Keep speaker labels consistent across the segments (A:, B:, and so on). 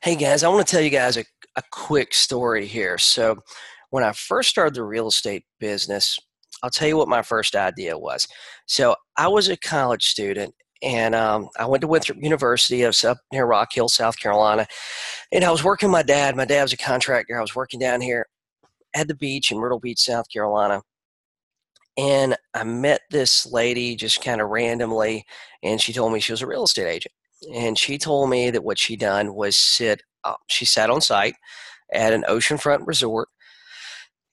A: Hey guys, I want to tell you guys a quick story here. So, when I first started the real estate business, I'll tell you what my first idea was. So, I was a college student and I went to Winthrop University. I was up near Rock Hill, South Carolina, and I was working with my dad. My dad was a contractor. I was working down here at the beach in Myrtle Beach, South Carolina. And I met this lady just kind of randomly, and she told me she was a real estate agent. And she told me that what she done was she sat on site at an oceanfront resort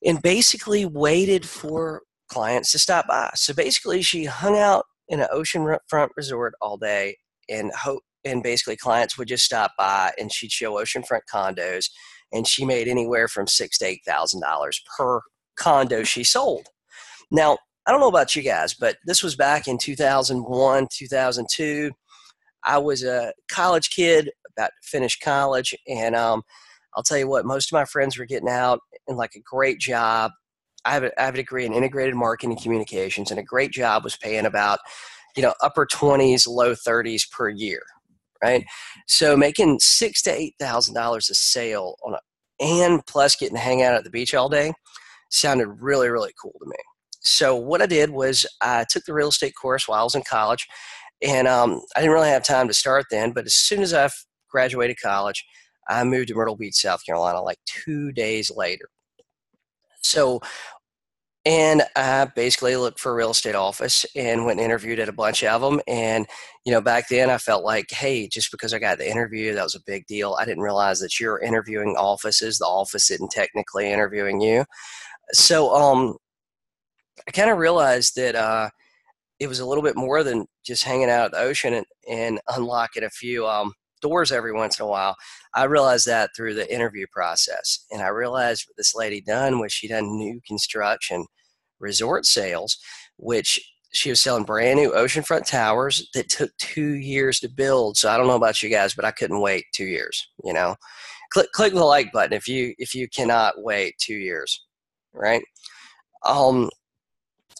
A: and basically waited for clients to stop by. So basically, she hung out in an oceanfront resort all day and basically clients would just stop by and she'd show oceanfront condos, and she made anywhere from $6,000 to $8,000 per condo she sold. Now, I don't know about you guys, but this was back in 2001, 2002. I was a college kid, about to finish college, and I'll tell you what, most of my friends were getting out in like a great job. I have a degree in integrated marketing and communications, and a great job was paying about, upper 20s, low 30s per year, right? So making $6,000 to $8,000 a sale and plus getting to hang out at the beach all day sounded really, really cool to me. So what I did was I took the real estate course while I was in college, and I didn't really have time to start then. But as soon as I graduated college, I moved to Myrtle Beach, South Carolina, like 2 days later. So, and I basically looked for a real estate office and went and interviewed at a bunch of them. And, back then I felt like, hey, just because I got the interview, that was a big deal. I didn't realize that you're interviewing offices. The office isn't technically interviewing you. So, I kind of realized that it was a little bit more than just hanging out at the ocean and unlocking a few doors every once in a while. I realized that through the interview process. And I realized what this lady done was she done new construction resort sales, which she was selling brand new oceanfront towers that took 2 years to build. So I don't know about you guys, but I couldn't wait 2 years. Click the like button if you cannot wait 2 years, right? Um,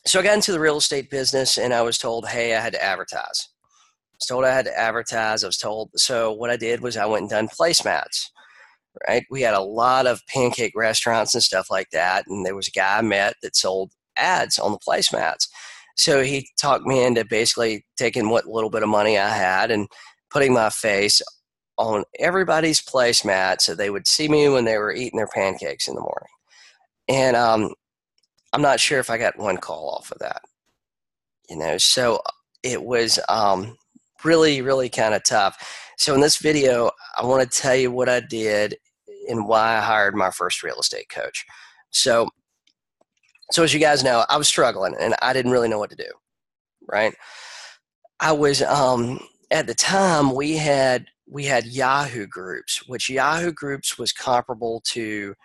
A: so I got into the real estate business and I was told, hey, I had to advertise. I was told I had to advertise. I was told. So what I did was I went and done placemats, right? We had a lot of pancake restaurants and stuff like that. And there was a guy I met that sold ads on the placemats. So he talked me into basically taking what little bit of money I had and putting my face on everybody's placemat so they would see me when they were eating their pancakes in the morning. And I'm not sure if I got one call off of that. So it was really, really kind of tough. So in this video, I want to tell you what I did and why I hired my first real estate coach. So as you guys know, I was struggling and I didn't really know what to do, right? I was at the time we had Yahoo groups, which Yahoo groups was comparable to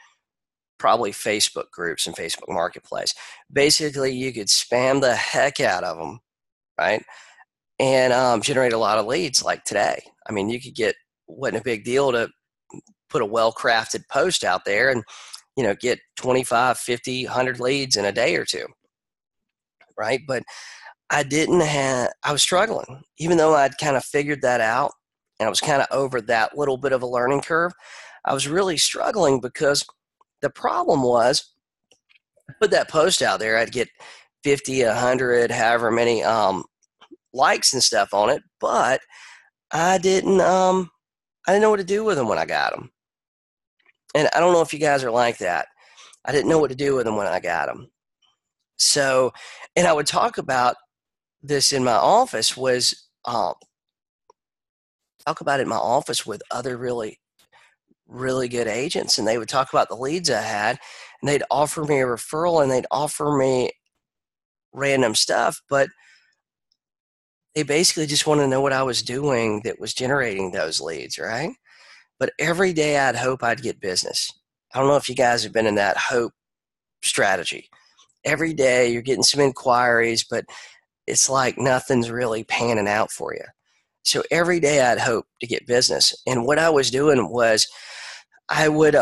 A: probably Facebook groups and Facebook Marketplace. Basically, you could spam the heck out of them, right? And generate a lot of leads like today. I mean, you could wasn't a big deal to put a well-crafted post out there and, get 25, 50, 100 leads in a day or two, right? But I was struggling. Even though I'd kind of figured that out and I was kind of over that little bit of a learning curve, I was really struggling because the problem was, I put that post out there, I'd get 50, 100, however many likes and stuff on it, but I didn't know what to do with them when I got them. And I don't know if you guys are like that. I didn't know what to do with them when I got them. So, and I would talk about this in my office talk about it in my office with other really really good agents, and they would talk about the leads I had, and they'd offer me a referral and they'd offer me random stuff, but they basically just wanted to know what I was doing that was generating those leads, right? But every day I'd hope I'd get business. I don't know if you guys have been in that hope strategy. Every day you're getting some inquiries, but it's like nothing's really panning out for you. So every day I'd hope to get business. And what I was doing was I would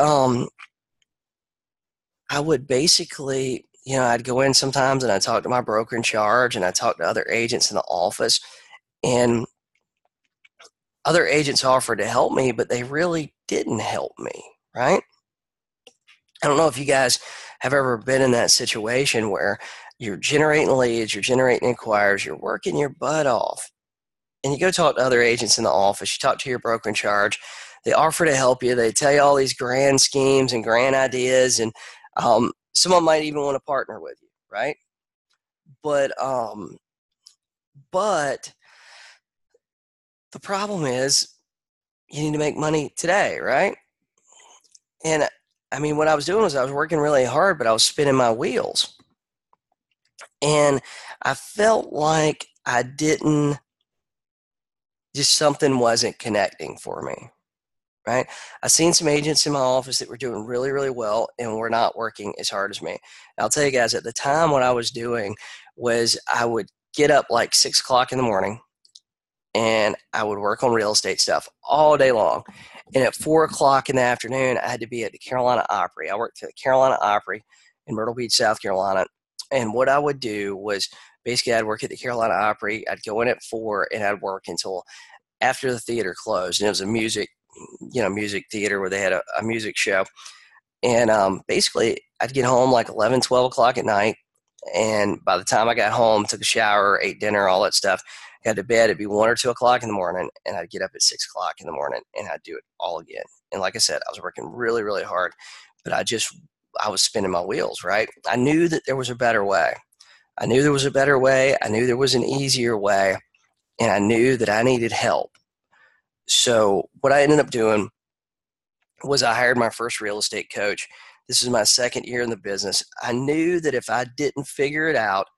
A: basically, I'd go in sometimes and I'd talk to my broker in charge and I'd talk to other agents in the office, and other agents offered to help me, but they really didn't help me, right? I don't know if you guys have ever been in that situation where you're generating leads, you're generating inquiries, you're working your butt off, and you go talk to other agents in the office, you talk to your broker in charge, they offer to help you, they tell you all these grand schemes and grand ideas, and someone might even want to partner with you, right? But but the problem is you need to make money today, right? And I mean, what I was doing was I was working really hard, but I was spinning my wheels. And I felt like I didn't, just something wasn't connecting for me, right? I seen some agents in my office that were doing really, really well and were not working as hard as me. And I'll tell you guys, at the time, what I was doing was I would get up like 6 o'clock in the morning and I would work on real estate stuff all day long. And at 4 o'clock in the afternoon, I had to be at the Carolina Opry. I worked at the Carolina Opry in Myrtle Beach, South Carolina. And what I would do was basically I'd work at the Carolina Opry. I'd go in at 4 and I'd work until after the theater closed. And it was a music theater where they had a music show. And basically I'd get home like 11, 12 o'clock at night. And by the time I got home, took a shower, ate dinner, all that stuff, got to bed, it'd be 1 or 2 o'clock in the morning, and I'd get up at 6 o'clock in the morning, and I'd do it all again. And like I said, I was working really, really hard, but I was spinning my wheels, right? I knew that there was a better way. I knew there was a better way. I knew there was an easier way, and I knew that I needed help. So what I ended up doing was I hired my first real estate coach. This is my second year in the business. I knew that if I didn't figure it out,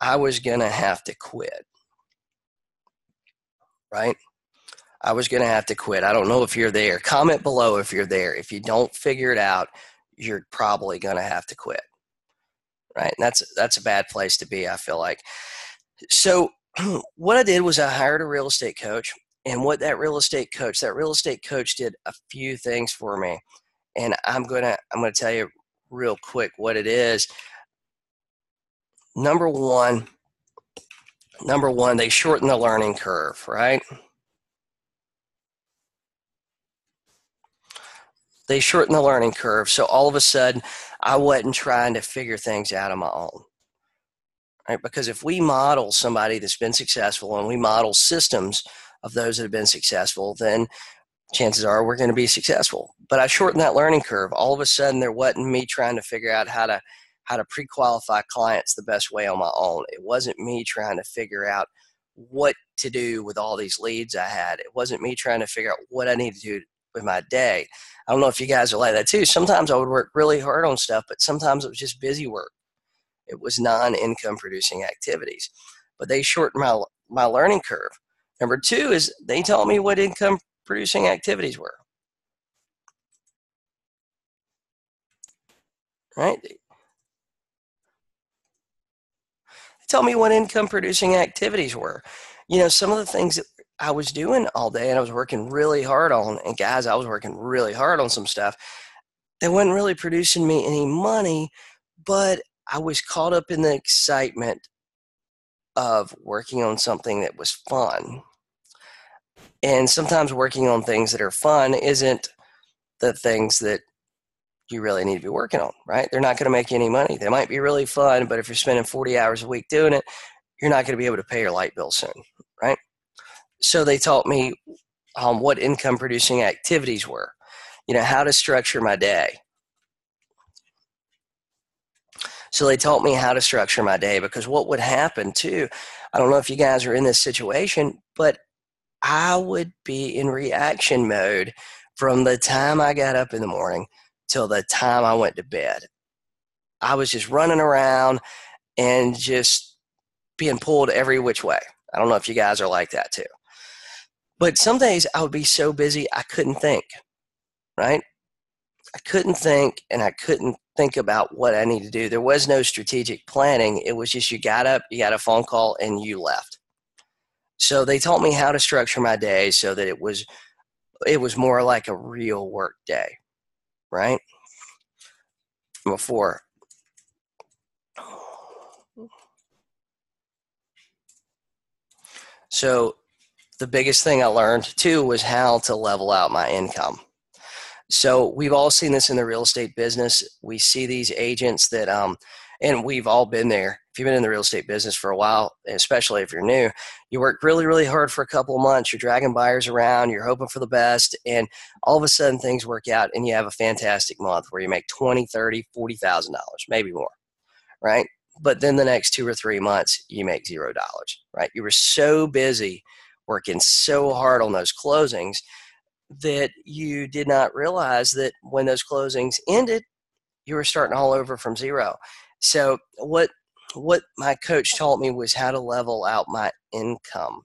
A: I was going to have to quit, right? I was going to have to quit. I don't know if you're there. Comment below if you're there. If you don't figure it out, you're probably going to have to quit, right? And that's a bad place to be, I feel like. So what I did was I hired a real estate coach, and what that real estate coach did a few things for me. And I'm going to tell you real quick what it is. Number one, they shorten the learning curve, right? They shorten the learning curve. So all of a sudden, I wasn't trying to figure things out on my own, right? Because if we model somebody that's been successful and we model systems of those that have been successful, then chances are we're going to be successful. But I shortened that learning curve. All of a sudden, there wasn't me trying to figure out how to pre-qualify clients the best way on my own. It wasn't me trying to figure out what to do with all these leads I had. It wasn't me trying to figure out what I need to do with my day. I don't know if you guys are like that too. Sometimes I would work really hard on stuff, but sometimes it was just busy work. It was non-income producing activities. But they shortened my learning curve. Number two is they taught me what income producing activities were. Right? They taught me what income producing activities were. Some of the things that I was doing all day and I was working really hard on, and guys, I was working really hard on some stuff that wasn't really producing me any money, but I was caught up in the excitement of working on something that was fun. And sometimes working on things that are fun isn't the things that you really need to be working on, right? They're not going to make you any money. They might be really fun, but if you're spending 40 hours a week doing it, you're not going to be able to pay your light bill soon, right? So they taught me what income producing activities were, how to structure my day. So they taught me how to structure my day, because what would happen too, I don't know if you guys are in this situation, but I would be in reaction mode from the time I got up in the morning till the time I went to bed. I was just running around and just being pulled every which way. I don't know if you guys are like that too. But some days I would be so busy I couldn't think, right? I couldn't think, and I couldn't think about what I need to do. There was no strategic planning. It was just you got up, you got a phone call, and you left. So they taught me how to structure my day so that it was more like a real work day, right? Before. So the biggest thing I learned too was how to level out my income. So we've all seen this in the real estate business. We see these agents that, and we've all been there. If you've been in the real estate business for a while, especially if you're new, you work really, really hard for a couple of months. You're dragging buyers around. You're hoping for the best. And all of a sudden things work out and you have a fantastic month where you make $20,000, $30,000, $40,000, maybe more, right? But then the next 2 or 3 months, you make $0, right? You were so busy working so hard on those closings that you did not realize that when those closings ended, you were starting all over from zero. So what my coach taught me was how to level out my income.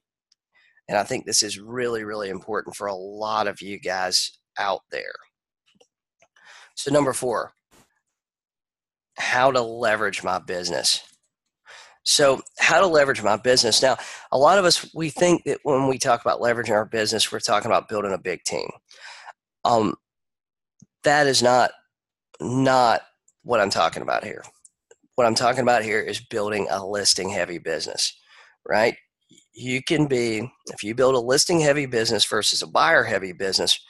A: And I think this is really, really important for a lot of you guys out there. So number 4, how to leverage my business. So how to leverage my business. Now, a lot of us, we think that when we talk about leveraging our business, we're talking about building a big team. That is not what I'm talking about here. What I'm talking about here is building a listing heavy business, right? You can be, if you build a listing heavy business versus a buyer heavy business,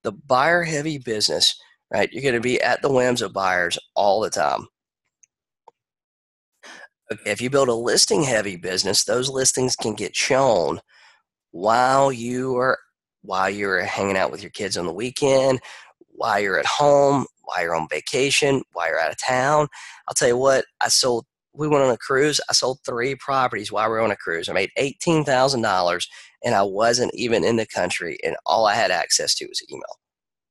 A: the buyer heavy business, right? You're going to be at the whims of buyers all the time. If you build a listing heavy business, those listings can get shown while you're hanging out with your kids on the weekend, while you're at home, while you're on vacation, while you're out of town. I'll tell you what, we went on a cruise. I sold 3 properties while we were on a cruise. I made $18,000 and I wasn't even in the country and all I had access to was email,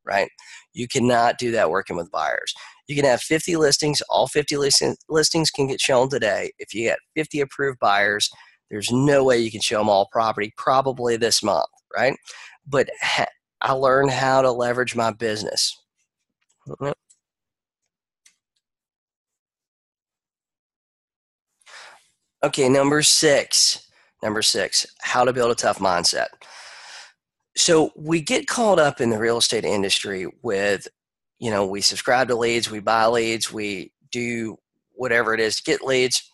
A: right? You cannot do that working with buyers. You can have 50 listings. All 50 listings can get shown today. If you get 50 approved buyers, there's no way you can show them all property probably this month, right? But I learned how to leverage my business. Okay, number six, how to build a tough mindset. So we get caught up in the real estate industry with, we subscribe to leads, we buy leads, we do whatever it is to get leads,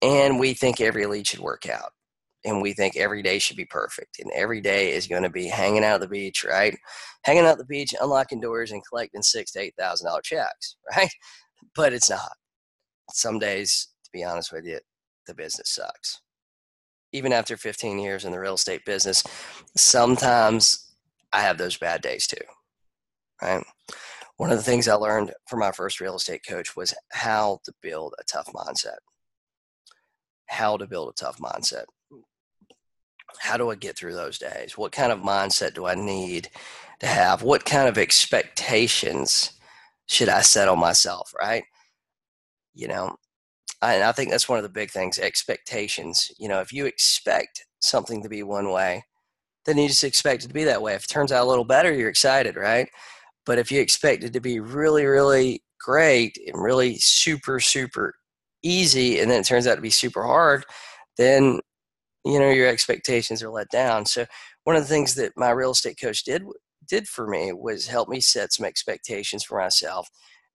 A: and we think every lead should work out. And we think every day should be perfect. And every day is going to be hanging out at the beach, right? Hanging out at the beach, unlocking doors, and collecting $6,000 to $8,000 checks, right? But it's not. Some days, to be honest with you, the business sucks. Even after 15 years in the real estate business, sometimes I have those bad days too, right? One of the things I learned from my first real estate coach was how to build a tough mindset. How to build a tough mindset. How do I get through those days? What kind of mindset do I need to have? What kind of expectations should I set on myself, right? And I think that's one of the big things, expectations. If you expect something to be one way, then you just expect it to be that way. If it turns out a little better, you're excited, right? But if you expect it to be really, really great and really super, super easy, and then it turns out to be super hard, then your expectations are let down. So one of the things that my real estate coach did for me was help me set some expectations for myself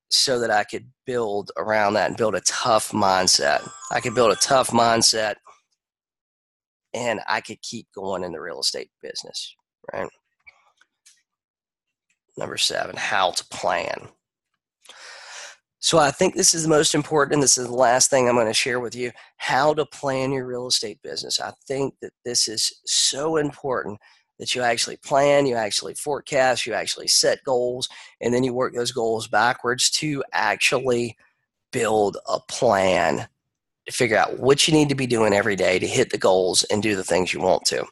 A: so that I could build around that and build a tough mindset. I could build a tough mindset and I could keep going in the real estate business, right? Number 7, how to plan. So I think this is the most important, and this is the last thing I'm going to share with you, how to plan your real estate business. I think that this is so important that you actually plan, you actually forecast, you actually set goals, and then you work those goals backwards to actually build a plan to figure out what you need to be doing every day to hit the goals and do the things you want to.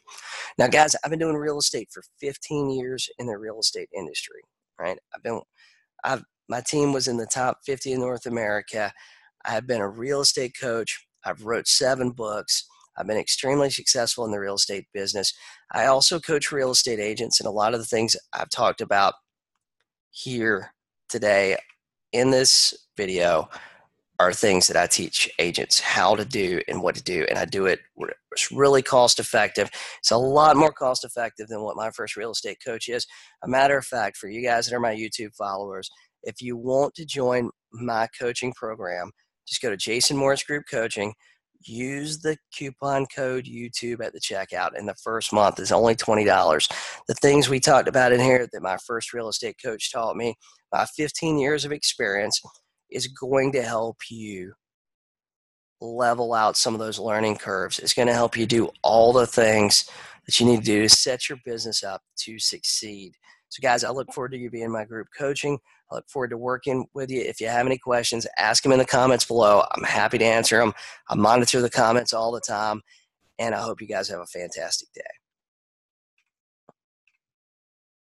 A: Now, guys, I've been doing real estate for 15 years in the real estate industry, right? My team was in the top 50 in North America. I've been a real estate coach. I've wrote 7 books. I've been extremely successful in the real estate business. I also coach real estate agents, and a lot of the things I've talked about here today in this video are things that I teach agents how to do and what to do, and I do it. It's really cost effective. It's a lot more cost effective than what my first real estate coach is. A matter of fact, for you guys that are my YouTube followers, if you want to join my coaching program, just go to Jason Morris Group Coaching. use the coupon code YouTube at the checkout, and the first month is only $20. The things we talked about in here that my first real estate coach taught me, my 15 years of experience, is going to help you level out some of those learning curves. It's going to help you do all the things that you need to do to set your business up to succeed. So guys, I look forward to you being in my group coaching. I look forward to working with you. If you have any questions, ask them in the comments below. I'm happy to answer them. I monitor the comments all the time, and I hope you guys have a fantastic day.